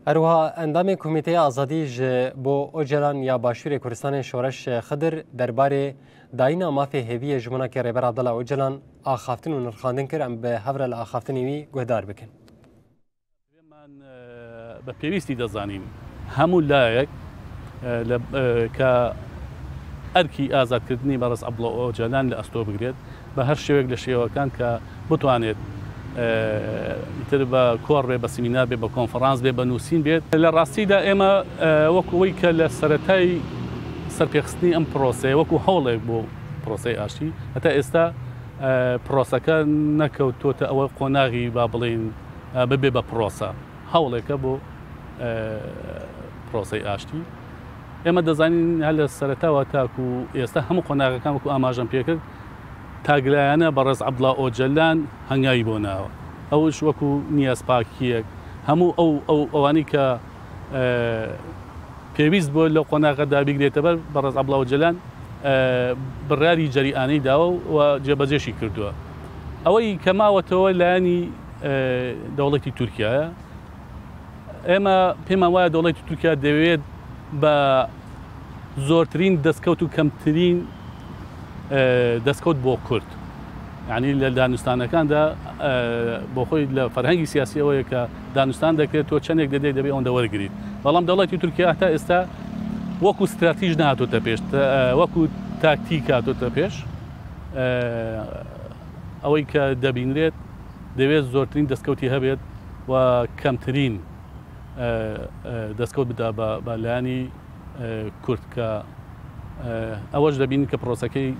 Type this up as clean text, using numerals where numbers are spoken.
اروها اندام کمیته آزادی بو اوجلان یا باشور کردستان شورش خضر درباره داینا مافی هوی جمنا که ریبر عبدالله اوجلان آخافتن و نرخاندن کرد به حور الآخافتنی وی گهدار بکن. من به پیوستی دزانیم همون لایک که ارکی آزاد کردنی برس عبدالله اوجلان لاستو بگرید به هر شویک لشیوه کن که بتوانید تر با کور به سمینار به کنفرانس به نووسین بیت لراستی دا اما وکوی که لسرتای سرپیخستنی ام پروسه وکو حوله بو پروسه آشتی حتی استا پروسه که نکوتو تا اول قناغی بابلین ببی با پروسه حوله که بو پروسه آشتی اما دزانین هل سرتا و تاکو استا هم قناغ کام کو آماجم پیکر تاگلایانه برز عبدالله اوجلان هنگایی بوناوە ئەوش وەکو نیاز پاکیەک هەموو ئەوانی کە پێویست بۆ لەو قۆناغەدا بیگرێتە بەڕێز عەبدوڵڵا ئۆجەلان بڕیاری جەریئانەی داوە و جێبەجێشی کردووە ئەوەی کە ماوەتەوە لایەنی دەوڵەتی تورکیایە ئێمە پێمان وایە دەوڵەتی تورکیا دەوێت بە زۆرترین دەستکەوت و کەمترین دەستکەوت بۆ کورد یعنی لە دانوستانەکاندا بۆ خۆی لە فەرهەنگی سیاسی ئەوەیە کە دانوستان دەکرێت تۆ چەندێک دەدەیت دەبێت ئەوەندە وەرگریت بەڵام دەوڵەتی تورکیا هەتا ئێستا وەکو استراتیژ نهاتۆتە پێش وەکو تاکتیک هاتۆتە پێش ئەوەی کە دەبینرێت دەوێت زۆرترین دەستکەوتی هەبێت و کەمترین دەستکەوت بدا بە لایەنی کورد کە ئەوەش دەبین کە پرۆسەکەی